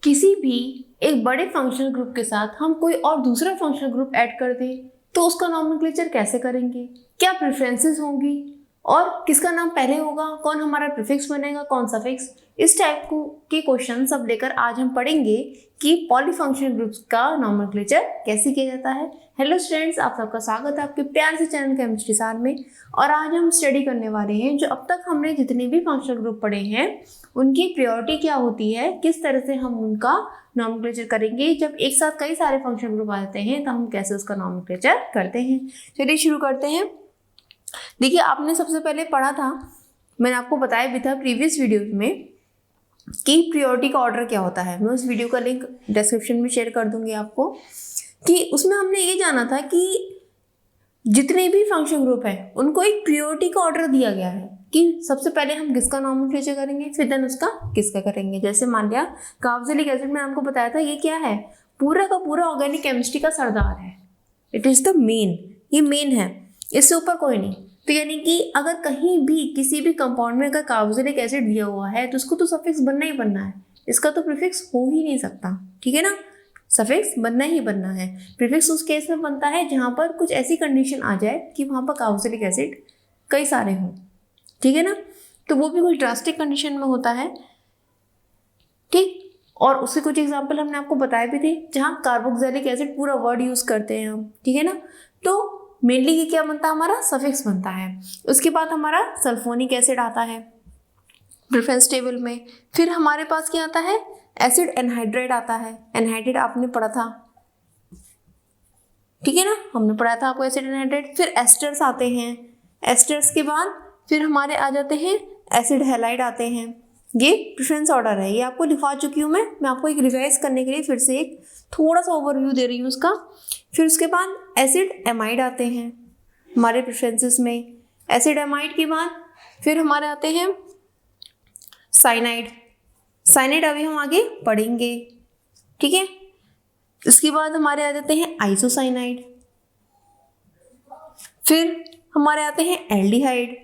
किसी भी एक बड़े फंक्शनल ग्रुप के साथ हम कोई और दूसरा फंक्शनल ग्रुप ऐड कर दें तो उसका नॉमेनक्लेचर कैसे करेंगे, क्या प्रेफरेंसेस होंगी और किसका नाम पहले होगा, कौन हमारा प्रीफिक्स बनेगा, कौन सफिक्स, इस टाइप के क्वेश्चन सब लेकर आज हम पढ़ेंगे कि पॉलीफंक्शनल ग्रुप्स का नॉमेनक्लेचर कैसे किया जाता है। हेलो स्टूडेंट्स, आप सबका स्वागत है आपके प्यार से चैनल केमिस्ट्री सार में। और आज हम स्टडी करने वाले हैं जो अब तक हमने जितने भी फंक्शनल ग्रुप पढ़े हैं उनकी प्रायोरिटी क्या होती है, किस तरह से हम उनका नॉमेनक्लेचर करेंगे। जब एक साथ कई सारे फंक्शनल ग्रुप आ जाते हैं तो हम कैसे उसका नॉमेनक्लेचर करते हैं। चलिए शुरू करते हैं। देखिए, आपने सबसे पहले पढ़ा था, मैंने आपको बताया भी था प्रीवियस वीडियो में कि प्रायोरिटी का ऑर्डर क्या होता है। मैं उस वीडियो का लिंक डिस्क्रिप्शन में शेयर कर दूंगी आपको, कि उसमें हमने ये जाना था कि जितने भी फंक्शन ग्रुप हैं उनको एक प्रायोरिटी का ऑर्डर दिया गया है कि सबसे पहले हम किसका नॉमेनक्लेचर करेंगे, फिर देन उसका किसका करेंगे। जैसे मान लिया कार्बोक्सिलिक एसिड में आपको बताया था ये क्या है, पूरा का पूरा ऑर्गेनिक केमिस्ट्री का सरदार है, इट इज़ द मेन, ये मेन है, इससे ऊपर कोई नहीं। तो यानी कि अगर कहीं भी किसी भी कंपाउंड में अगर कार्बोक्सिलिक एसिड दिया हुआ है तो उसको तो सफिक्स बनना ही बनना है, इसका तो प्रीफिक्स हो ही नहीं सकता, ठीक है ना। सफिक्स बनना ही बनना है। प्रीफिक्स उस केस में बनता है जहाँ पर कुछ ऐसी कंडीशन आ जाए कि वहाँ पर कार्बोक्सिलिक एसिड कई सारे हों, ठीक है ना, तो वो भी कुछ ड्रास्टिक कंडीशन में होता है, ठीक। और उसके कुछ एग्जांपल हमने आपको बताए भी थे जहाँ कार्बोक्सिलिक एसिड पूरा वर्ड यूज़ करते हैं हम, ठीक है ना। तो मेनली ये क्या बनता है, हमारा सफिक्स बनता है। उसके बाद हमारा सल्फोनिक एसिड आता है प्रेफरेंस टेबल में। फिर हमारे पास क्या आता है, एसिड एनहाइड्राइड आता है। एनहाइड्राइड आपने पढ़ा था, ठीक है ना, हमने पढ़ा था आपको एसिड एनहाइड्राइड। फिर एस्टर्स आते हैं, एस्टर्स के बाद फिर हमारे आ जाते हैं एसिड हैलाइड आते हैं। ये प्रेफरेंस ऑर्डर है, ये आपको लिखवा चुकी हूँ मैं आपको एक रिवाइज करने के लिए फिर से एक थोड़ा सा ओवरव्यू दे रही हूँ उसका। फिर उसके बाद एसिड एमाइड आते हैं हमारे प्रेफरेंसेस में। एसिड एमाइड के बाद फिर हमारे आते हैं साइनाइड। साइनाइड अभी हम आगे पढ़ेंगे, ठीक है। इसके बाद हमारे आ जाते हैं आइसोसाइनाइड। फिर हमारे आते हैं एल्डिहाइड,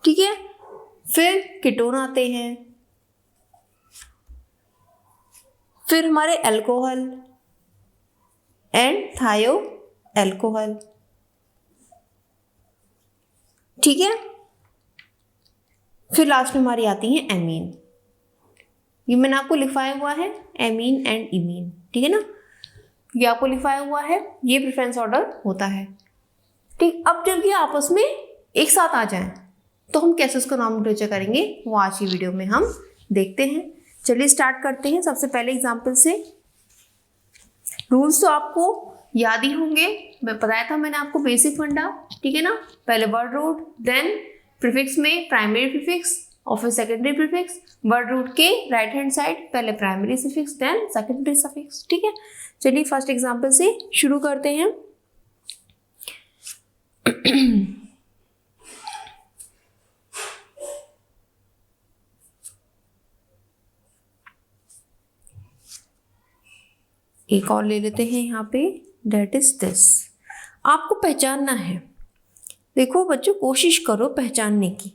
ठीक है। फिर कीटोन आते हैं। फिर हमारे अल्कोहल एंड थायो अल्कोहल, ठीक है। फिर लास्ट में हमारी आती हैं एमीन। ये मैंने आपको लिखवाया हुआ है एमीन एंड इमीन, ठीक है ना, ये आपको लिखवाया हुआ है। ये प्रेफरेंस ऑर्डर होता है, ठीक। अब जब ये आपस में एक साथ आ जाएं तो हम कैसे उसका नॉमेनक्लेचर करेंगे वो आज की वीडियो में हम देखते हैं। चलिए स्टार्ट करते हैं। सबसे पहले एग्जाम्पल से। रूल्स तो आपको याद ही होंगे, मैं बताया था मैंने आपको बेसिक फंडा, ठीक है ना। पहले वर्ड रूट, देन प्रीफिक्स में प्राइमरी प्रीफिक्स और फिर सेकेंडरी प्रीफिक्स। वर्ड रूट के राइट हैंड साइड पहले primary suffix then secondary suffix, ठीक है। चलिए फर्स्ट एग्जाम्पल से शुरू करते हैं। एक और ले लेते हैं यहाँ पे, डेट इज दिस। आपको पहचानना है, देखो बच्चों कोशिश करो पहचानने की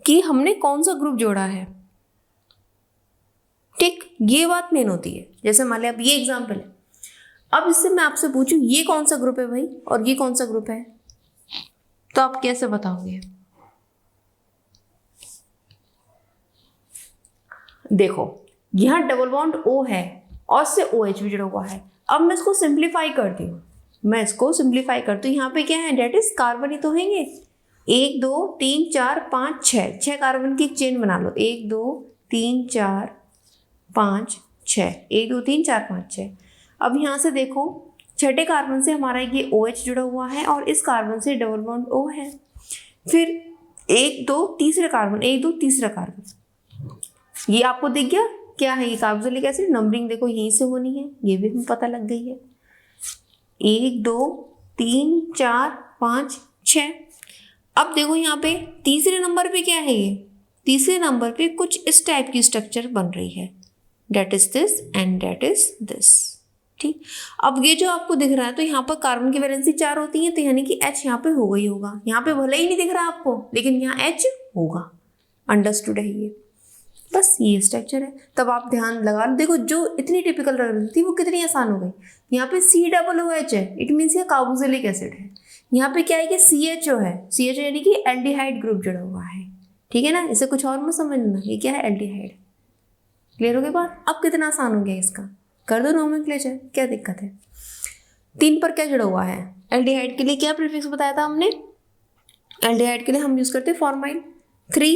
कि हमने कौन सा ग्रुप जोड़ा है, ठीक। ये बात मेन होती है। जैसे मान लिया अब ये एग्जाम्पल है, अब इससे मैं आपसे पूछूं ये कौन सा ग्रुप है भाई और ये कौन सा ग्रुप है, तो आप कैसे बताओगे। देखो यहाँ डबल बॉन्ड O है और से OH भी जुड़ा हुआ है। अब मैं इसको सिंप्लीफाई करती हूँ, यहाँ पे क्या है, डेट इज कार्बन ही तो होंगे। 1 2 3 4 5 6 कार्बन की एक चेन बना लो। 1 2 3 4 5 6, 1 2 3 4 5 6। अब यहाँ से देखो छठे कार्बन से हमारा ये OH जुड़ा हुआ है और इस कार्बन से डबल बॉन्ड O है। फिर 1 2 तीसरा कार्बन, 1 2 तीसरा कार्बन, ये आपको दिख गया क्या है, ये कार्बोक्सिलिक एसिड। नंबरिंग देखो यहीं से होनी है, ये भी हमें पता लग गई है। 1 2 3 4 5 6। अब देखो यहाँ पे तीसरे नंबर पे क्या है, ये तीसरे नंबर पे कुछ इस टाइप की स्ट्रक्चर बन रही है, that is this and that is this, ठीक। अब ये जो आपको दिख रहा है तो यहाँ पर कार्बन की वैलेंसी 4 होती है, तो यानी कि H यहाँ पे होगा ही होगा। यहाँ पे भले ही नहीं दिख रहा आपको लेकिन यहाँ H होगा, अंडरस्टूड है ये। बस ये स्ट्रक्चर है। तब आप ध्यान लगा लो, देखो जो इतनी टिपिकल लग रही थी वो कितनी आसान हो गई। यहाँ पे COOH है, इट मीन्स ये कार्बोक्सिलिक एसिड है। यहाँ पे क्या है कि CHO है, CHO यानी कि एल्डिहाइड ग्रुप जुड़ा हुआ है, ठीक है ना। इसे कुछ और मत समझना, ये क्या है, एल्डिहाइड। क्लियर हो गई बात। अब कितना आसान हो गया इसका, कर दो नोमेनक्लेचर, क्या दिक्कत है। 3 पर क्या जुड़ा हुआ है, एल्डिहाइड के लिए क्या प्रीफिक्स बताया था हमने, एल्डिहाइड के लिए हम यूज करते हैं फॉर्माइल। 3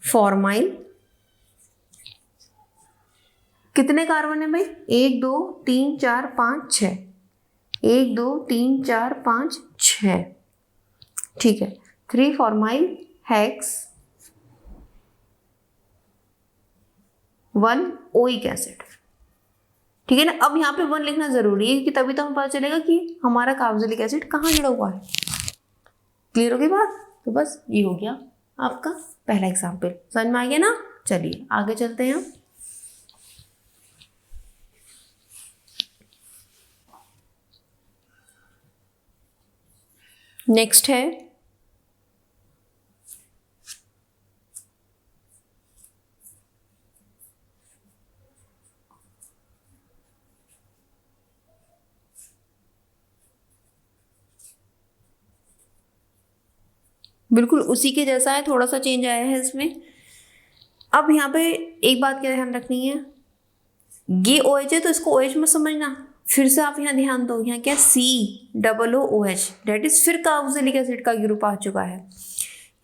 फॉर्माइल, कितने कार्बन है भाई, 1 2 3 4 5 6, 1 2 3 4 5 6, ठीक है। 3 फॉर्माइल हेक्स 1 ओइक एसिड, ठीक है ना। अब यहाँ पे 1 लिखना जरूरी है कि तभी तो हमें पता चलेगा कि हमारा कार्बोक्सिलिक एसिड कहाँ जुड़ा हुआ है। क्लियर हो गई बात। तो बस ये हो गया आपका पहला एग्जाम्पल, समझ में आ गया ना। चलिए आगे चलते हैं हम। नेक्स्ट है बिल्कुल उसी के जैसा है, थोड़ा सा चेंज आया है इसमें। अब यहाँ पे एक बात क्या ध्यान रखनी है, ये OH है तो इसको OH मत समझना, फिर से आप यहाँ ध्यान दो, यहाँ क्या COOH, डेट इज फिर कार्बोक्सिलिक एसिड का ग्रुप आ चुका है।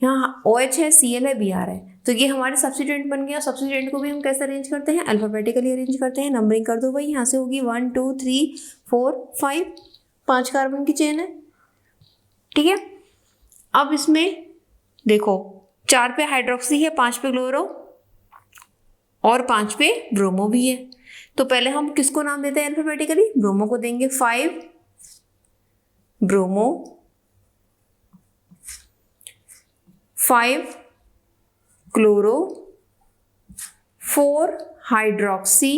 यहाँ OH है, Cl है, Br है, तो ये हमारे सब्स्टिट्यूएंट बन गया। सब्स्टिट्यूएंट को भी हम कैसे अरेंज करते हैं, अल्फाबेटिकली अरेंज करते हैं। नंबरिंग कर दो भाई, यहाँ से होगी 1 2 3 4 5, 5 कार्बन की चेन है, ठीक है। अब इसमें देखो 4 पे हाइड्रोक्सी है, 5 पे क्लोरो और 5 पे ब्रोमो भी है। तो पहले हम किसको नाम देते हैं अल्फाबेटिकली, ब्रोमो को देंगे 5 ब्रोमो, 5 क्लोरो, 4 हाइड्रोक्सी,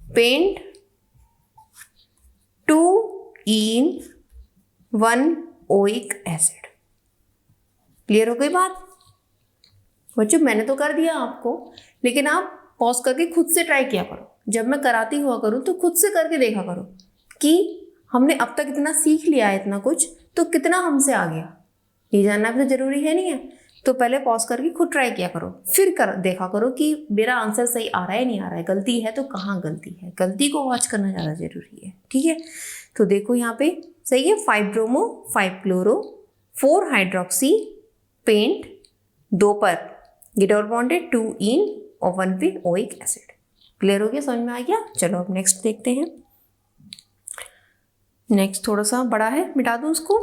पेंट, 2 इन 1 ओइक एसिड। क्लियर हो गई बात बच्चों। मैंने तो कर दिया आपको, लेकिन आप पॉज करके खुद से ट्राई किया करो। जब मैं कराती हुआ करूँ तो खुद से करके देखा करो कि हमने अब तक इतना सीख लिया है, इतना कुछ, तो कितना हमसे आ गया, ये जानना भी तो जरूरी है, नहीं है। तो पहले पॉज करके खुद ट्राई किया करो, फिर देखा करो कि मेरा आंसर सही आ रहा है नहीं आ रहा है, गलती है तो कहाँ गलती है, गलती को वॉच करना ज़्यादा जरूरी है, ठीक है। तो देखो यहाँ पे सही है, 5 ब्रोमो, 5 क्लोरो, 4 हाइड्रोक्सी, पेंट, 2 पर ये डबल बॉन्ड है, 2 इन और 1 पे ओइक एसिड। क्लियर हो गया, समझ में आ गया। चलो अब नेक्स्ट देखते हैं। नेक्स्ट थोड़ा सा बड़ा है, मिटा दूं उसको।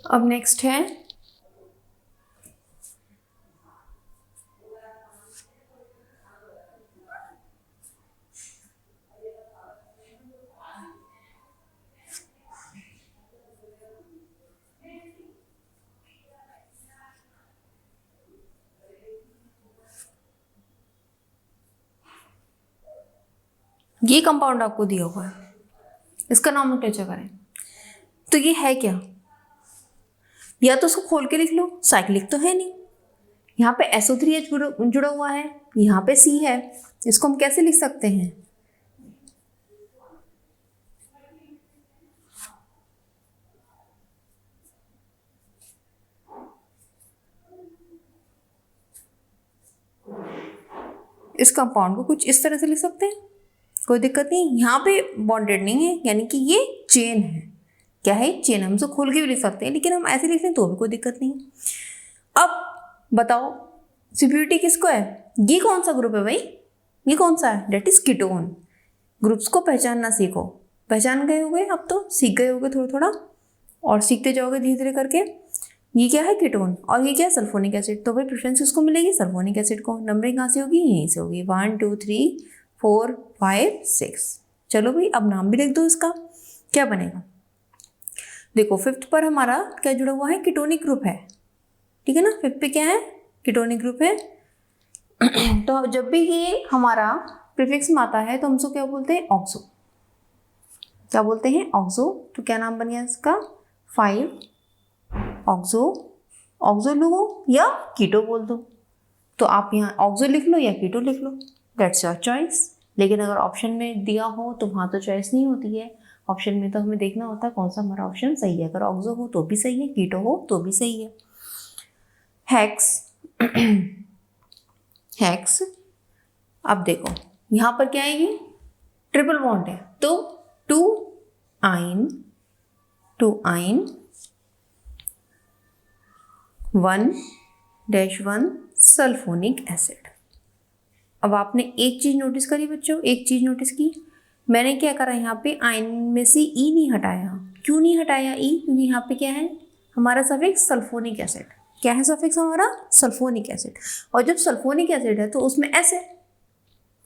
अब नेक्स्ट है ये कंपाउंड आपको दिया हुआ है, इसका नोमेनक्लेचर करें। तो ये है क्या, या तो उसको खोल के लिख लो, साइक्लिक तो है नहीं। यहाँ पे SO3H जुड़ा हुआ है, यहाँ पे C है, इसको हम कैसे लिख सकते हैं, इस कंपाउंड को कुछ इस तरह से लिख सकते हैं, कोई दिक्कत नहीं। यहाँ पे बॉन्डेड नहीं है, यानी कि ये चेन है। क्या है, चेन। हम इसको खोल के भी लिख सकते हैं, लेकिन हम ऐसे लिख लें तो भी कोई दिक्कत नहीं। अब बताओ सिप्यूरिटी किसको है, ये कौन सा ग्रुप है भाई, ये कौन सा है, डेट इज कीटोन। ग्रुप्स को पहचानना सीखो, पहचान गए होगे, अब तो सीख गए होगे थोड़ा थोड़ा, और सीखते जाओगे धीरे धीरे करके। ये क्या है, कीटोन, और ये क्या है, सल्फोनिक एसिड। तो भाई प्रेफरेंस किसको मिलेगी, सल्फोनिक एसिड को। नंबरिंग कहाँ से होगी, यहीं से होगी, 1 2 3 4 5 6। चलो भाई अब नाम भी लिख दो इसका, क्या बनेगा। देखो 5th पर हमारा क्या जुड़ा हुआ है, कीटोनिक ग्रुप है, ठीक है ना। 5th पे क्या है, कीटोनिक ग्रुप है। तो जब भी ये हमारा प्रीफिक्स में आता है तो हम उसको क्या बोलते हैं, ऑक्सो। क्या बोलते हैं, ऑक्सो। तो क्या नाम बन गया इसका, 5 ऑक्सो। ऑक्सो लो या कीटो बोल दो, तो आप यहाँ ऑक्सो लिख लो या कीटो लिख लो, दैट्स योर चॉइस। लेकिन अगर ऑप्शन में दिया हो तो वहाँ तो चॉइस नहीं होती है, ऑप्शन में तो हमें देखना होता है कौन सा हमारा ऑप्शन सही है। अगर ऑक्सो हो तो भी सही है, कीटो हो तो भी सही है। हेक्स हेक्स, अब देखो यहाँ पर क्या है, ये ट्रिपल बॉन्ड है, तो 2 आइन 1-1 सल्फोनिक एसिड। अब आपने एक चीज नोटिस करी बच्चों, एक चीज नोटिस की, मैंने क्या करा यहाँ पे आयन में से ई नहीं हटाया। क्यों नहीं हटाया ई, क्योंकि यहाँ पे क्या है हमारा सफिक्स सल्फोनिक एसिड। क्या है सफिक्स हमारा, सल्फोनिक एसिड। और जब सल्फोनिक एसिड है तो उसमें एस है,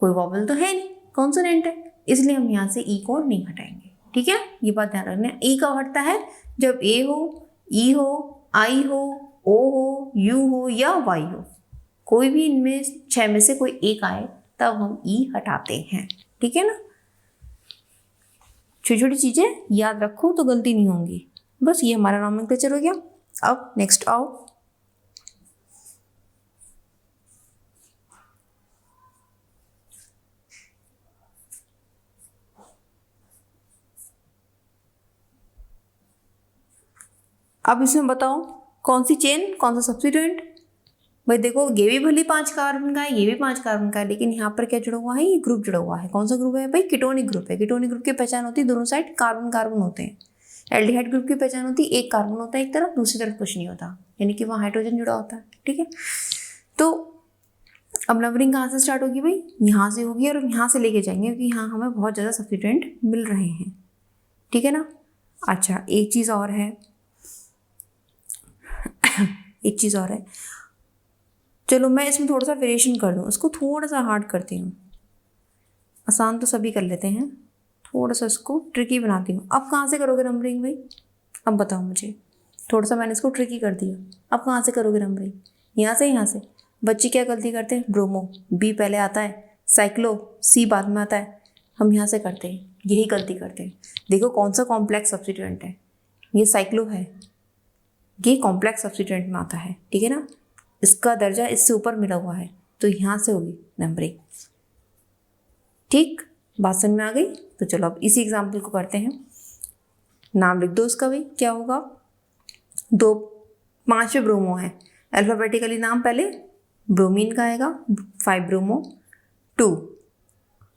कोई वॉवल तो है नहीं, कॉन्सोनेंट है, इसलिए हम यहाँ से ई को नहीं हटाएंगे। ठीक है, ये बात ध्यान रखना। ई कब हटता है, जब ए हो, ई हो, आई हो, ओ हो, यू हो या वाई हो, कोई भी इनमें 6 में से कोई एक आए तब हम ई हटाते हैं। ठीक है ना, छोटी छोटी चीजें याद रखो तो गलती नहीं होंगी। बस ये हमारा नॉमेनक्लेचर हो गया। अब नेक्स्ट आओ, अब इसमें बताओ कौन सी चेन, कौन सा सब्स्टिट्यूएंट। भाई देखो ये भी भली 5 कार्बन का है, ये भी 5 कार्बन का है, लेकिन यहाँ पर क्या जुड़ा हुआ है, ये ग्रुप जुड़ा हुआ है। कौन सा ग्रुप है भाई, कीटोनिक ग्रुप है। कीटोनिक ग्रुप की पहचान होती है दोनों साइड कार्बन कार्बन होते हैं। एल्डिहाइड ग्रुप की पहचान होती है एक कार्बन होता है एक तरफ, दूसरी तरफ कुछ नहीं होता, यानी कि वहाँ हाइड्रोजन जुड़ा होता है। ठीक है, तो अब नंबरिंग कहाँ से स्टार्ट होगी भाई, यहाँ से होगी और यहाँ से लेके जाएंगे, क्योंकि यहाँ हमें बहुत ज़्यादा सब्स्टिट्यूएंट मिल रहे हैं। ठीक है ना। अच्छा एक चीज़ और है एक चीज़ और है, चलो मैं इसमें थोड़ा सा वेरिएशन कर दूँ, इसको थोड़ा सा हार्ड करती हूँ। आसान तो सभी कर लेते हैं, थोड़ा सा इसको ट्रिकी बनाती हूँ। अब कहाँ से करोगे नंबरिंग भाई, अब बताओ मुझे, थोड़ा सा मैंने इसको ट्रिकी कर दिया। अब कहाँ से करोगे नंबरिंग, यहाँ से, यहाँ से। बच्चे क्या गलती करते हैं, ब्रोमो बी पहले आता है, साइक्लो सी बाद में आता है, हम यहाँ से करते हैं, यही गलती करते हैं। देखो कौन सा कॉम्प्लेक्स सब्स्टिट्यूएंट है, ये साइक्लो है, ये कॉम्प्लेक्स सब्स्टिट्यूएंट में आता है। ठीक है ना, इसका दर्जा इससे ऊपर मिला हुआ है, तो यहाँ से होगी नंबरिंग। ठीक, बात समझ में आ गई। तो चलो अब इसी एग्जाम्पल को करते हैं। नाम लिख दो इसका भाई, क्या होगा, 5 ब्रोमो है, अल्फाबेटिकली नाम पहले ब्रोमीन का आएगा, 5 ब्रोमो 2।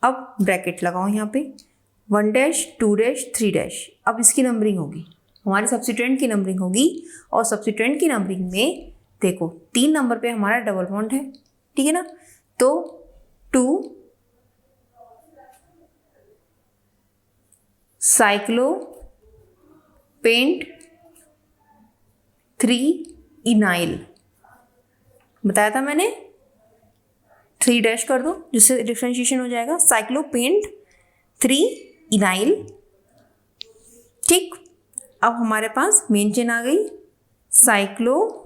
अब ब्रैकेट लगाओ यहाँ पे, 1 2 3। अब इसकी नंबरिंग होगी, हमारे सब्स्टिट्यूएंट की नंबरिंग होगी। और सब्स्टिट्यूएंट की नंबरिंग में देखो 3 नंबर पे हमारा डबल बॉन्ड है। ठीक है ना, तो 2 साइक्लो पेंट 3 इनाइल, बताया था मैंने, 3 कर दो जिससे डिफ्रेंशिएशन हो जाएगा, साइक्लो पेंट 3 इनाइल। ठीक, अब हमारे पास मेन चेन आ गई, साइक्लो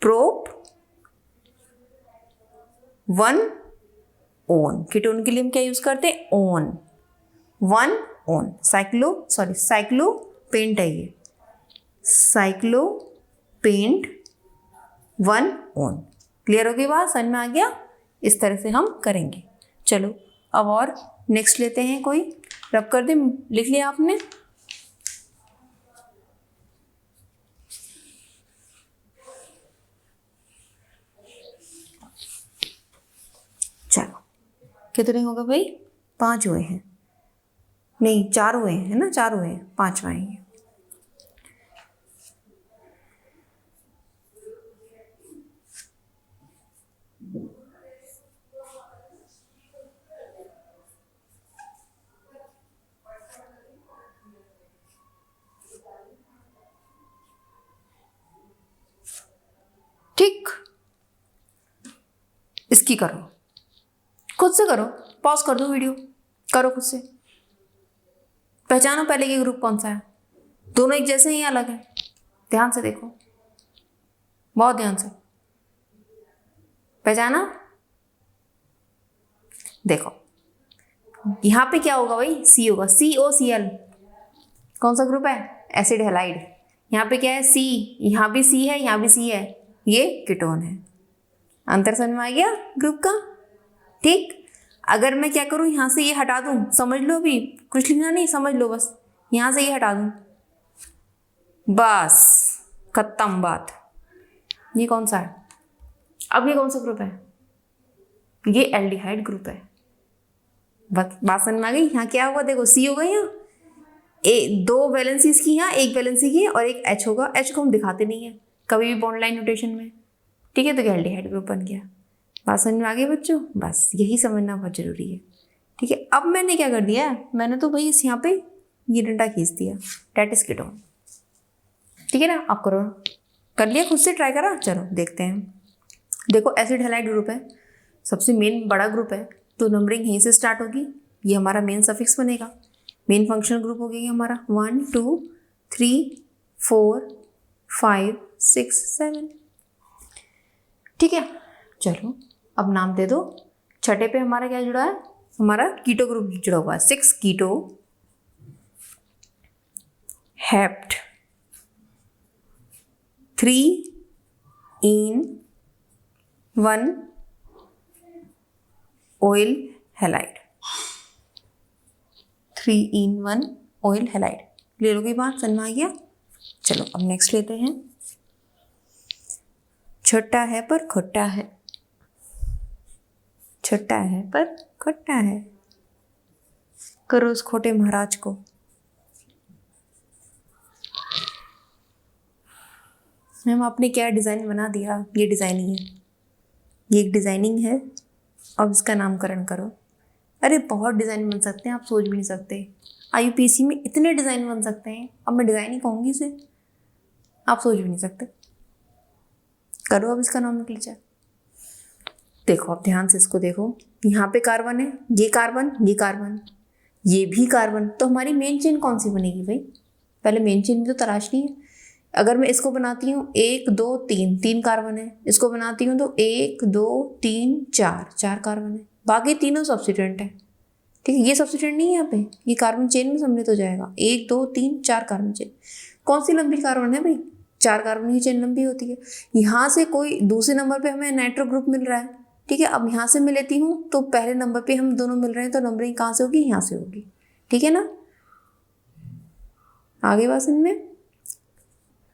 प्रोप 1 ओन। कीटोन के लिए हम क्या यूज करते हैं, ओन, 1 ओन। साइक्लो पेंट है ये, साइक्लो पेंट 1 ओन। क्लियर हो गई बात, समझ में आ गया। इस तरह से हम करेंगे। चलो अब और नेक्स्ट लेते हैं, कोई रब कर दे, लिख लिया आपने। चलो कितने होगा भाई, 5 हुए हैं, नहीं 4 हुए हैं, है ना, 4 हुए हैं, 5वां है ये। ठीक, इसकी करो, खुद से करो, पॉज कर दो वीडियो, करो खुद से, पहचानो पहले ये ग्रुप कौन सा है। दोनों एक जैसे ही अलग है, ध्यान से देखो, बहुत ध्यान से पहचाना। देखो यहाँ पे क्या होगा भाई, सी होगा, COCl। कौन सा ग्रुप है, एसिड हैलाइड। यहाँ पे क्या है, सी, यहाँ भी सी है, यहाँ भी सी है, ये कीटोन है। अंतर समझ में आ गया ग्रुप का। ठीक, अगर मैं क्या करूँ, यहाँ से ये हटा दूँ, समझ लो, अभी कुछ लिखना नहीं, समझ लो बस, यहाँ से ये हटा दूँ, बस खत्म बात। ये कौन सा है, अब ये कौन सा ग्रुप है, ये एल्डिहाइड ग्रुप है। बात समझ में आ गई। यहाँ क्या होगा, देखो सी होगा, यहाँ दो वैलेंसीज की, यहाँ एक वैलेंसी की और एक H होगा। H को हम दिखाते नहीं है कभी भी बॉन्ड लाइन नोटेशन में, ठीक है। तो क्या एल्डिहाइड ग्रुप बन गया। बात समझ में आ गई बच्चों, बस यही समझना बहुत जरूरी है, ठीक है। अब मैंने क्या कर दिया, मैंने तो भाई इस यहाँ पे ये डंडा खींच दिया, डेट इज कीटोन, ठीक है ना। आप करो, कर लिया, खुद से ट्राई करा, चलो देखते हैं। देखो एसिड हैलाइड ग्रुप है, सबसे मेन बड़ा ग्रुप है, तो नंबरिंग यहीं से स्टार्ट होगी। ये हमारा मेन सफिक्स बनेगा, मेन फंक्शनल ग्रुप हो गया हमारा 1 2 3 4 5 6 7, ठीक है। चलो अब नाम दे दो। छठे पे हमारा क्या जुड़ा है, हमारा कीटो ग्रुप जुड़ा हुआ है, 6 keto hept 3 ene 1 oyl halide, 3 in 1 oyl halide. ले लो, बात समझ में आ गया। चलो अब नेक्स्ट लेते हैं। छोटा है पर खोटा है, छोटा है पर खोटा है, करो उस खोटे महाराज को। मैम आपने क्या डिज़ाइन बना दिया, ये डिज़ाइनिंग है, ये एक डिज़ाइनिंग है, अब इसका नामकरण करो। अरे बहुत डिज़ाइन बन सकते हैं, आप सोच भी नहीं सकते। IUPAC में इतने डिज़ाइन बन सकते हैं, अब मैं डिज़ाइन ही कहूँगी इसे, आप सोच भी नहीं सकते। करो अब इसका नॉमेनक्लेचर। देखो अब ध्यान से इसको देखो, यहाँ पे कार्बन है, ये कार्बन, ये कार्बन, ये भी कार्बन, तो हमारी मेन चेन कौन सी बनेगी भाई, पहले मेन चेन भी तो तलाशनी है। अगर मैं इसको बनाती हूँ 1 2 3, 3 कार्बन है, इसको बनाती हूँ तो 1 2 3 4, 4 कार्बन है, बाकी तीनों सब्स्टिट्यूएंट है, ठीक है। ये सब्स्टिट्यूएंट नहीं है यहाँ पे, ये कार्बन चेन में सम्मिलित हो जाएगा। 1 2 3 4 कार्बन चेन, कौन सी लंबी कार्बन है भाई, 4 कार्बन की चेन लंबी होती है। यहाँ से कोई दूसरे नंबर पे हमें नाइट्रो ग्रुप मिल रहा है, ठीक है। अब यहाँ से मैं लेती हूँ तो पहले नंबर पे हम दोनों मिल रहे हैं, तो नंबरिंग कहाँ से होगी, यहाँ से होगी, ठीक है ना। आगे बात इनमें,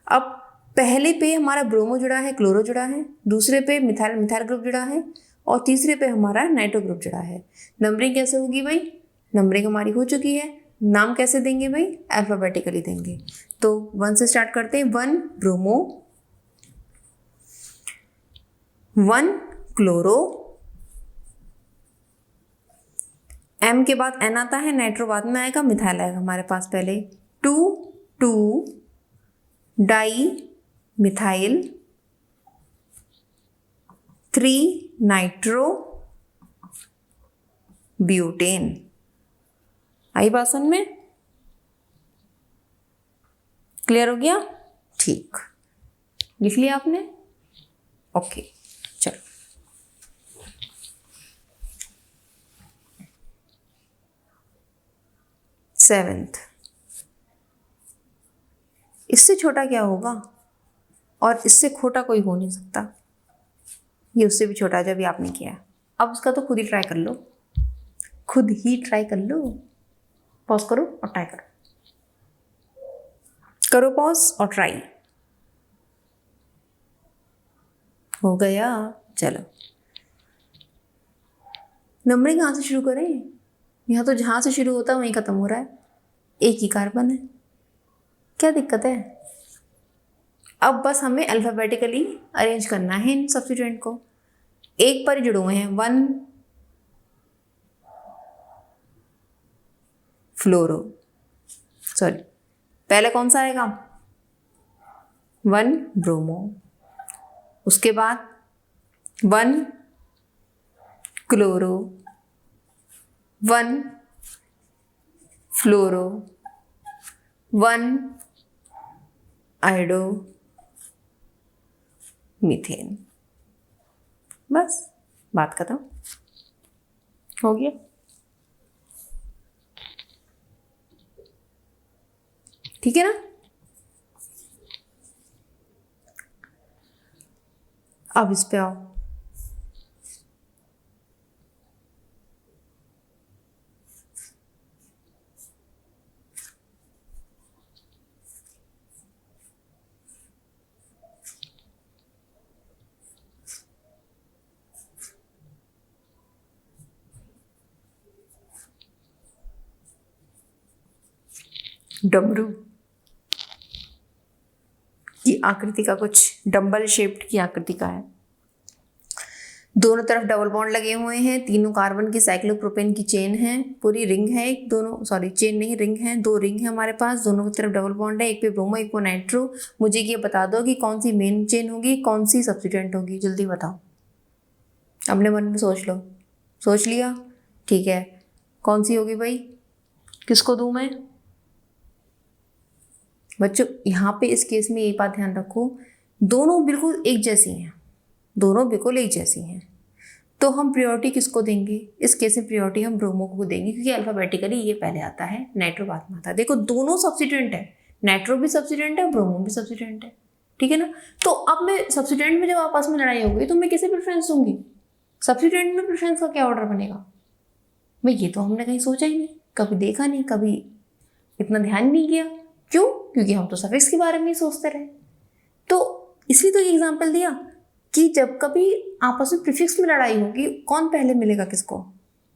अब पहले पे हमारा ब्रोमो जुड़ा है, क्लोरो जुड़ा है, दूसरे पे मिथाइल मिथाइल ग्रुप जुड़ा है, और तीसरे पे हमारा नाइट्रो ग्रुप जुड़ा है। नंबरिंग कैसे होगी भाई, नंबरिंग हमारी हो चुकी है, नाम कैसे देंगे भाई, अल्फाबेटिकली देंगे। तो 1 से स्टार्ट करते हैं, 1 ब्रोमो, 1 क्लोरो, M के बाद N आता है, नाइट्रो बाद में आएगा, मिथाइल आएगा हमारे पास पहले। 2 2 डाई मिथाइल, 3 नाइट्रो ब्यूटेन। आई बात समझ में, क्लियर हो गया, ठीक, लिख लिया आपने, ओके। चलो सेवेंथ, इससे छोटा क्या होगा, और इससे खोटा कोई हो नहीं सकता, ये उससे भी छोटा जब भी आपने किया। अब उसका तो खुद ही ट्राई कर लो, खुद ही ट्राई कर लो, पॉज करो और ट्राई करो, करो पॉज और ट्राई, हो गया। चलो नंबरिंग कहाँ से शुरू करें, यहाँ तो जहाँ से शुरू होता है वहीं ख़त्म हो रहा है, एक ही कार्बन है, क्या दिक्कत है। अब बस हमें अल्फ़ाबेटिकली अरेंज करना है इन सब्स्टिट्यूएंट को, एक पर जुड़े हुए हैं, 1 फ्लोरो, सॉरी पहले कौन सा आएगा, 1 ब्रोमो, उसके बाद 1 क्लोरो, 1 फ्लोरो, 1 आयोडो मीथेन, बस बात खत्म, हो गया? ठीक है ना? अब इस पे आओ। डमरू की आकृति का, कुछ डंबल शेप्ड की आकृति का है। दोनों तरफ डबल बॉन्ड लगे हुए हैं, तीनों कार्बन की साइक्लोप्रोपेन की चेन है, पूरी रिंग है एक, दोनों सॉरी चेन नहीं रिंग है, दो रिंग है हमारे पास, दोनों की तरफ डबल बॉन्ड है, एक पे ब्रोमो एक पे नाइट्रो। मुझे ये बता दो कि कौन सी मेन चेन होगी, कौन सी सब्स्टिट्यूएंट होगी, जल्दी बताओ। अपने मन में सोच लो। सोच लिया? ठीक है, कौन सी होगी भाई? किसको दूं मैं? बच्चों यहाँ पे इस केस में ये बात ध्यान रखो, दोनों बिल्कुल एक जैसी हैं, दोनों बिल्कुल एक जैसी हैं, तो हम प्रियोरिटी किसको देंगे? इस केस में प्रियोरिटी हम ब्रोमो को देंगे, क्योंकि अल्फाबेटिकली ये पहले आता है, नाइट्रो बाद में आता है। देखो दोनों सब्स्टिट्यूएंट है, नाइट्रो भी सब्स्टिट्यूएंट है, ब्रोमो भी सब्स्टिट्यूएंट है, ठीक है ना? तो अब मैं सब्स्टिट्यूएंट में जब आपस में लड़ाई होगी तो मैं किसे प्रेफरेंस दूंगी? सब्स्टिट्यूएंट में प्रेफरेंस का क्या ऑर्डर बनेगा भाई? ये तो हमने कहीं सोचा ही नहीं, कभी देखा नहीं, कभी इतना ध्यान नहीं किया। क्यों? क्योंकि हम तो सफिक्स के बारे में ही सोचते रहे। तो इसलिए तो ये एग्जाम्पल दिया कि जब कभी आपस में प्रीफिक्स में लड़ाई होगी, कौन पहले मिलेगा किसको,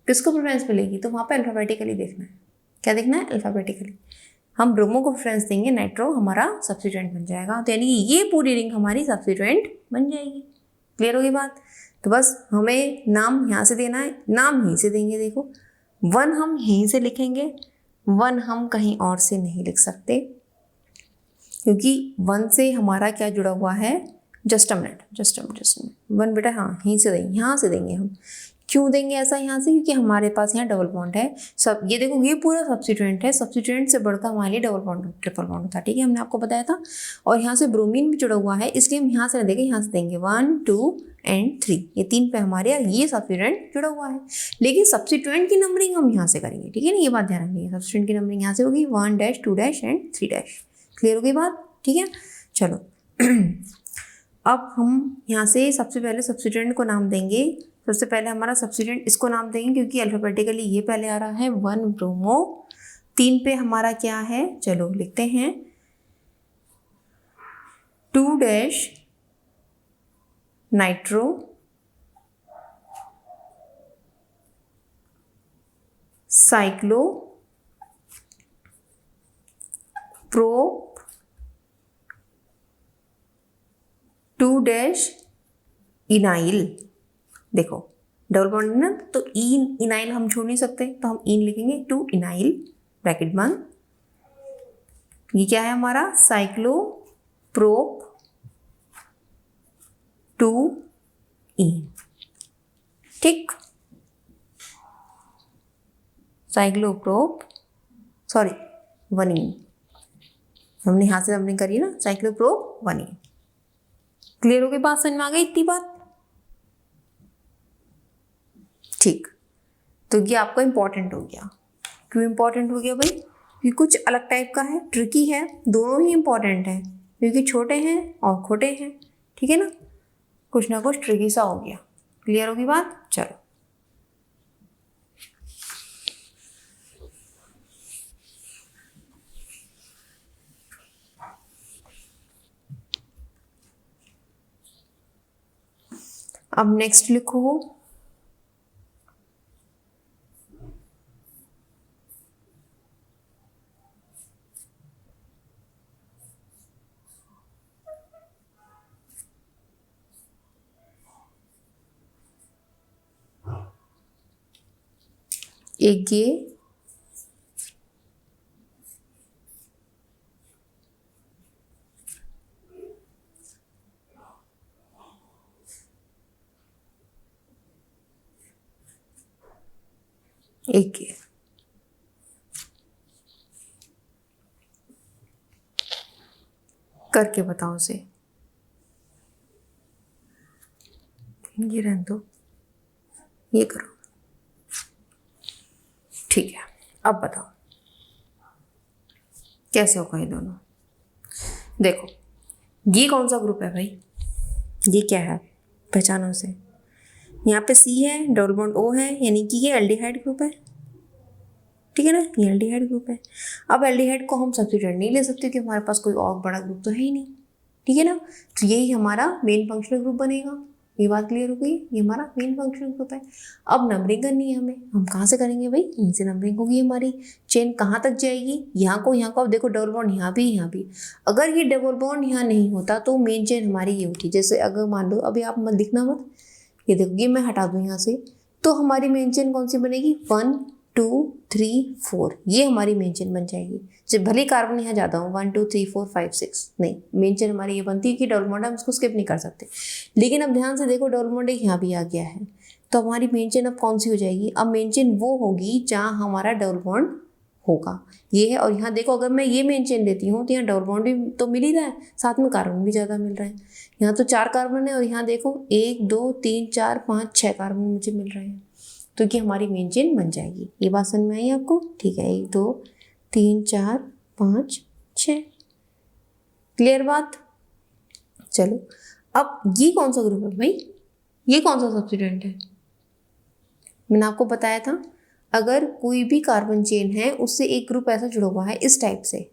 किसको प्रेफरेंस मिलेगी, तो वहाँ पे अल्फाबेटिकली देखना है। क्या देखना है? अल्फाबेटिकली। हम ब्रोमो को प्रेफरेंस देंगे, नाइट्रो हमारा सब्स्टिट्यूएंट बन जाएगा, तो यानी कि ये पूरी रिंग हमारी सब्स्टिट्यूएंट बन जाएगी। क्लियर होगी बात? तो बस हमें नाम यहाँ से देना है, नाम यहीं से देंगे। देखो 1 हम यहीं से लिखेंगे, 1 हम कहीं और से नहीं लिख सकते, क्योंकि 1 से हमारा क्या जुड़ा हुआ है? जस्ट अ मिनट 1 बेटा, हाँ यहीं से देंगे, यहाँ से देंगे हम। क्यों देंगे ऐसा यहाँ से? क्योंकि हमारे पास यहाँ डबल बॉन्ड है। सब ये देखो, ये पूरा सब्स्टिट्यूएंट है, सब्स्टिट्यूएंट से बढ़कर हमारे लिए डबल बॉन्ड ट्रिपल बॉन्ड होता है, ठीक है, हमने आपको बताया था। और यहाँ से ब्रोमीन भी जुड़ा हुआ है, इसलिए हम यहाँ से नहीं देंगे, यहाँ से देंगे 1 2 एंड 3, ये 3 पे हमारे ये सब्स्टिट्यूएंट जुड़ा हुआ है। लेकिन सब्स्टिट्यूएंट की नंबरिंग हम यहाँ से करेंगे, ठीक है ना? ये बात ध्यान रखनी है, सब्स्टिट्यूएंट की नंबरिंग यहाँ से होगी 1 2 एंड 3। क्लियर होगी बात? ठीक है, चलो अब हम यहाँ से सबसे पहले सब्स्टिट्यूएंट को नाम देंगे। सबसे पहले हमारा सब्स्टिट्यूएंट इसको नाम देंगे, क्योंकि अल्फाबेटिकली ये पहले आ रहा है, 1 ब्रोमो, 3 पे हमारा क्या है? चलो लिखते हैं 2 नाइट्रो, साइक्लो प्रो, 2 इनाइल। देखो डबल बॉन्ड है ना, तो इनाइल हम छोड़ नहीं सकते, तो हम इन लिखेंगे 2 इनाइल, ब्रैकेट बंद। ये क्या है हमारा? साइक्लोप्रोप 2 इन, ठीक, साइक्लोप्रोप सॉरी 1 इन, हमने यहाँ से नंबरिंग करी ना, साइक्लोप्रोप 1 इन। क्लियर हो गई बात? समझ में आ गई इतनी बात? ठीक, तो ये आपका इंपॉर्टेंट हो गया। क्यों इंपॉर्टेंट हो गया भाई? क्योंकि कुछ अलग टाइप का है, ट्रिकी है, दोनों ही इंपॉर्टेंट है, क्योंकि छोटे हैं और खोटे हैं, ठीक है ना? कुछ ना कुछ ट्रिकी सा हो गया। क्लियर होगी बात? चलो अब नेक्स्ट लिखो एक ये एक ये, करके बताओ उसे। ये रहने दो, ये करो। ठीक है, अब बताओ कैसे होगा ये दोनों। देखो ये कौन सा ग्रुप है भाई, ये क्या है, पहचानो उसे। यहाँ पे C है, डबल बॉन्ड O है, यानी कि ये एल्डिहाइड ग्रुप है, ठीक है ना, ये एल्डिहाइड ग्रुप है। अब एल्डिहाइड को हम सब्स्टिट्यूएंट नहीं ले सकते क्योंकि हमारे पास कोई और बड़ा ग्रुप तो है ही नहीं, ठीक है ना। तो यही हमारा मेन फंक्शनल ग्रुप बनेगा। ये बात क्लियर हो गई, ये हमारा मेन फंक्शनल ग्रुप है। अब नंबरिंग करनी है हमें, हम कहाँ से करेंगे भाई, यहीं से नंबरिंग होगी हमारी। चेन कहाँ तक जाएगी, यहाँ को यहाँ को। अब देखो डबल बॉन्ड यहाँ भी यहाँ भी, अगर ये डबल बॉन्ड यहाँ नहीं होता तो मेन चेन हमारी ये होती। जैसे अगर मान लो, अभी आप मत दिखना मत, ये देखो ये मैं हटा दूँ यहाँ से, तो हमारी मेन चेन कौन सी बनेगी, 1 2 3 4, ये हमारी मेन चेन बन जाएगी। जब भले कार्बन यहाँ ज़्यादा हो 1 2 3 4 5 6, नहीं मेन चेन हमारी ये बनती है कि डबल बॉन्ड हम इसको स्किप नहीं कर सकते। लेकिन अब ध्यान से देखो डबल बॉन्ड यहाँ भी आ गया है, तो हमारी मेन चेन अब कौन सी हो जाएगी, अब मेन चेन वो होगी जहाँ हमारा डबल बॉन्ड होगा, ये है। और यहाँ देखो अगर मैं ये मेन चेन लेती हूँ तो यहाँ डबल बॉन्ड भी तो मिल ही रहा है, साथ में कार्बन भी ज़्यादा मिल रहा है। यहाँ तो 4 कार्बन है और यहाँ देखो 1 2 3 4 5 6 कार्बन मुझे मिल रहे हैं, तो ये हमारी मेन चेन बन जाएगी। ये बात समझ में आई आपको, ठीक है। 1 2 3 4 5 6, क्लियर बात। चलो अब ये कौन सा ग्रुप है भाई, ये कौन सा सब्स्टिट्यूएंट है, मैंने आपको बताया था अगर कोई भी कार्बन चेन है उससे एक ग्रुप ऐसा जुड़ा हुआ है इस टाइप से,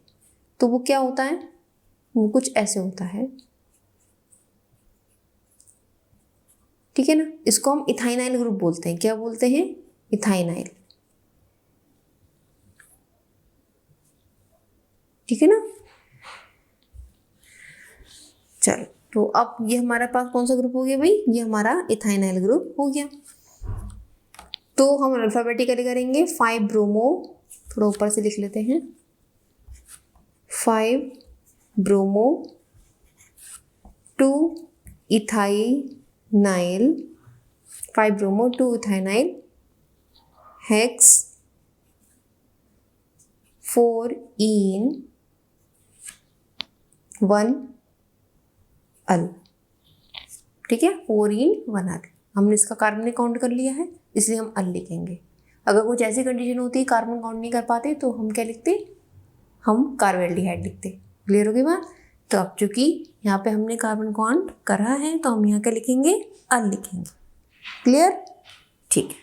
तो वो क्या होता है, वो कुछ ऐसे होता है, ठीक है ना। इसको हम इथाइनाइल ग्रुप बोलते हैं। क्या बोलते हैं, इथाइनाइल, ठीक है ना। चलो तो अब ये हमारे पास कौन सा ग्रुप हो गया भाई, ये हमारा इथाइनाइल ग्रुप हो गया। तो हम अल्फाबेटिकली करेंगे। 5 ब्रोमो, थोड़ा ऊपर से लिख लेते हैं, 5 ब्रोमो 2 इथाइनाइल, 5 ब्रोमो 2 इथाइनाइल, हेक्स 4 इन 1 अल, ठीक है, 4 इन 1 अल। हमने इसका कार्बन काउंट कर लिया है इसलिए हम अल लिखेंगे। अगर कुछ ऐसी कंडीशन होती है कार्बन काउंट नहीं कर पाते तो हम क्या लिखते, हम कार्बोल्डिहाइड लिखते। क्लियर हो गई बात। तो अब चूंकि यहाँ पे हमने कार्बन काउंट करा है तो हम यहाँ क्या लिखेंगे, अल लिखेंगे। क्लियर, ठीक है,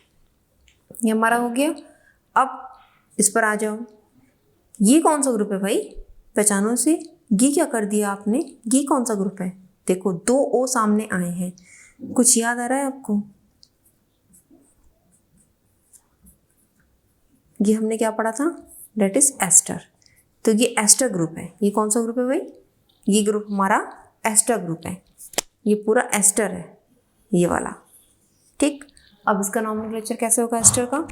ये हमारा हो गया। अब इस पर आ जाओ, ये कौन सा ग्रुप है भाई, पहचानो से। ये क्या कर दिया आपने, ये कौन सा ग्रुप है, देखो 2 O सामने आए हैं, कुछ याद आ रहा है आपको, ये हमने क्या पढ़ा था, डेट इज एस्टर। तो ये एस्टर ग्रुप है। ये कौन सा ग्रुप है भाई, ये ग्रुप हमारा एस्टर ग्रुप है, ये पूरा एस्टर है ये वाला, ठीक। अब इसका नॉमेनक्लेचर कैसे होगा एस्टर का,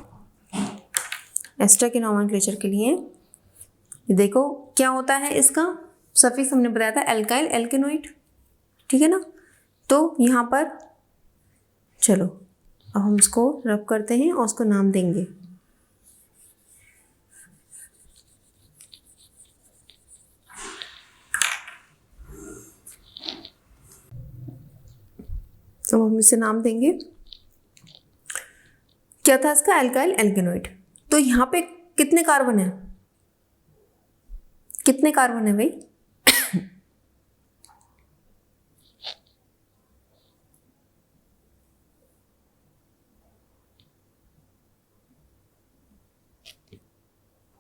एस्टर के नॉमेनक्लेचर के लिए देखो क्या होता है, इसका सफिक्स हमने बताया था एल्काइल एल्केनोइड, ठीक है ना। तो यहाँ पर चलो अब हम इसको रब करते हैं और उसको नाम देंगे। तो हम इसे नाम देंगे, क्या था इसका, एल्काइल एल्केनोइड। तो यहाँ पे कितने कार्बन है, कितने कार्बन है भाई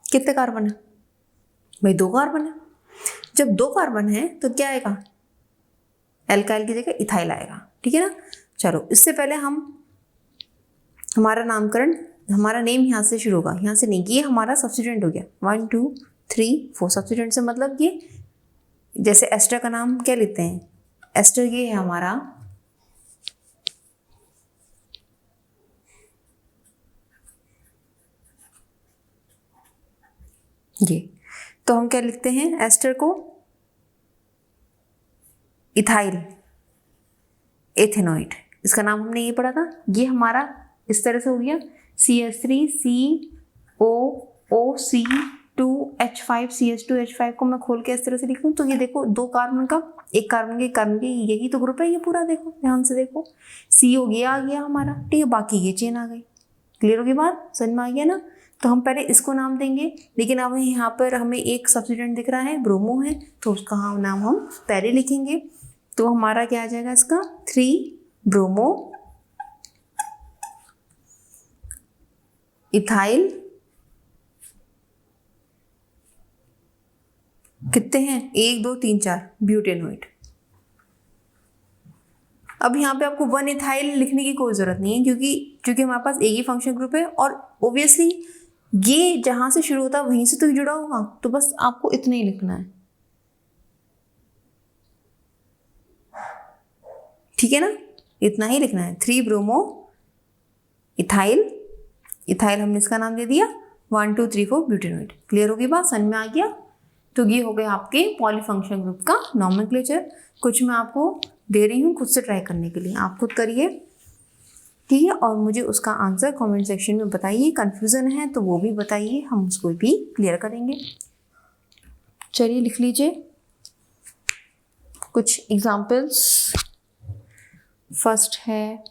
कितने कार्बन है भाई, 2 कार्बन है। जब 2 कार्बन है तो क्या आएगा, एल्काइल की जगह इथाइल आएगा, ठीक है ना। चलो इससे पहले हम हमारा नामकरण, हमारा नेम यहाँ से शुरू होगा, यहाँ से नहीं, ये हमारा सब्स्टिट्यूएंट हो गया 1 2 3 4। सब्स्टिट्यूएंट से मतलब ये जैसे एस्टर का नाम क्या लेते हैं, एस्टर ये है हमारा ये, तो हम क्या लिखते हैं एस्टर को, इथाइल एथेनोइड, इसका नाम हमने ये पढ़ा था। ये हमारा इस तरह से हो गया CH3COOC2H5 को मैं खोल के इस तरह से लिखूं तो ये देखो 2 कार्बन का, एक कार्बन के यही तो ग्रुप है ये पूरा, देखो ध्यान से देखो, C हो गया, आ गया हमारा, ठीक है, बाकी ये चेन आ गई, क्लियर होगी बात, समझ में आ गया ना। तो हम पहले इसको नाम देंगे, लेकिन अब यहाँ पर हमें एक सब्स्टिट्यूएंट दिख रहा है, ब्रोमो है, तो उसका नाम हम पहले लिखेंगे। तो हमारा क्या आ जाएगा इसका 3 ब्रोमो इथाइल, कितने हैं 1 2 3 4 ब्यूटेनोइड। अब यहाँ पे आपको 1 इथाइल लिखने की कोई ज़रूरत नहीं है, क्योंकि हमारे पास एक ही फंक्शन ग्रुप है और ओब्वियसली ये जहाँ से शुरू होता है वहीं से तो जुड़ा होगा, तो बस आपको इतना ही लिखना है, ठीक है ना, इतना ही लिखना है। 3 ब्रोमो इथाइल, इथाइल हमने इसका नाम दे दिया, 1 2 3 4 ब्यूटेनोइड। क्लियर होगी बात, समझ में आ गया। तो ये हो गया आपके पॉलीफंक्शनल ग्रुप का नॉमेनक्लेचर। कुछ मैं आपको दे रही हूँ खुद से ट्राई करने के लिए, आप खुद करिए, ठीक है, और मुझे उसका आंसर कमेंट सेक्शन में बताइए। कन्फ्यूज़न है तो वो भी बताइए, हम उसको भी क्लियर करेंगे। चलिए लिख लीजिए कुछ एग्जाम्पल्स। फर्स्ट है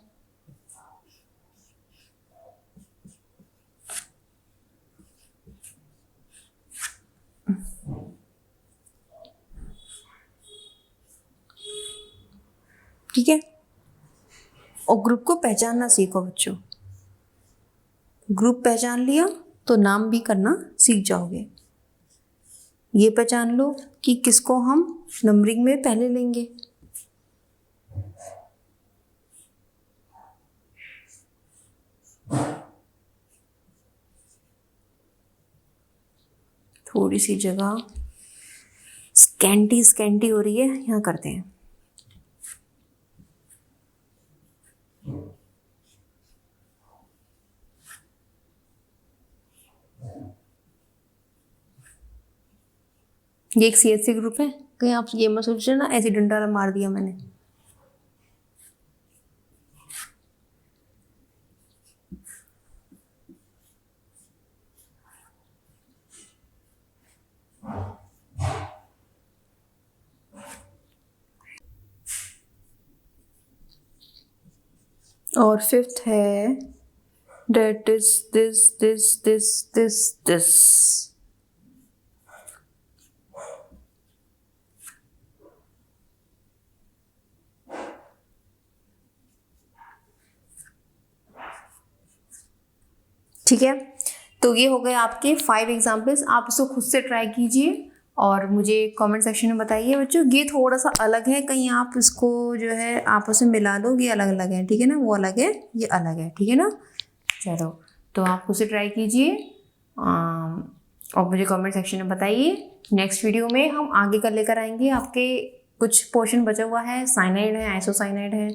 ठीक है, और ग्रुप को पहचानना सीखो बच्चों। ग्रुप पहचान लिया तो नाम भी करना सीख जाओगे। ये पहचान लो कि किसको हम नंबरिंग में पहले लेंगे। थोड़ी सी जगह स्कैंटी हो रही है, यहाँ करते हैं। ये एक CH3 ग्रुप है, कहीं आप ये मत सोच ना ऐसे डंडा मार दिया मैंने। और फिफ्थ है डेट इज दिस। ठीक है, तो ये हो गए आपके 5 एग्जाम्पल्स। आप इसको खुद से ट्राई कीजिए और मुझे कमेंट सेक्शन में बताइए बच्चों। ये थोड़ा सा अलग है, कहीं आप इसको जो है आपस में मिला दो, ये अलग अलग है, ठीक है ना, वो अलग है ये अलग है, ठीक है ना। चलो, तो आप खुद से ट्राई कीजिए और मुझे कमेंट सेक्शन में बताइए। नेक्स्ट वीडियो में हम आगे का लेकर आएंगे, आपके कुछ पोर्शन बचा हुआ है, साइनाइड है, आइसोसाइनाइड है,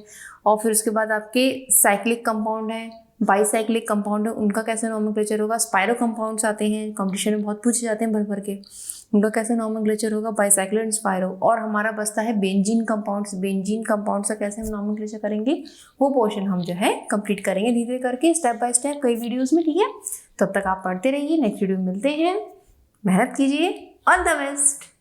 और फिर उसके बाद आपके साइक्लिक कंपाउंड है, बाईसाइक्लिक कंपाउंड है, उनका कैसे नॉमेनक्लेचर होगा। स्पायरो कंपाउंड्स आते हैं, कॉम्पिटिशन में बहुत पूछे जाते हैं भर भर के, उनका कैसे नॉमेनक्लेचर होगा, बाईसाइक्लिक एंड स्पायरो। और हमारा बचता है बेंजीन कंपाउंड्स। बेंजीन कंपाउंड्स का कैसे हम नॉमेनक्लेचर करेंगे, वो पोर्शन हम जो है कंप्लीट करेंगे धीरे धीरे करके, स्टेप बाय स्टेप, कई वीडियोज़ में, ठीक है। तब तक आप पढ़ते रहिए, नेक्स्ट वीडियो में मिलते हैं। मेहनत कीजिए, ऑल द बेस्ट।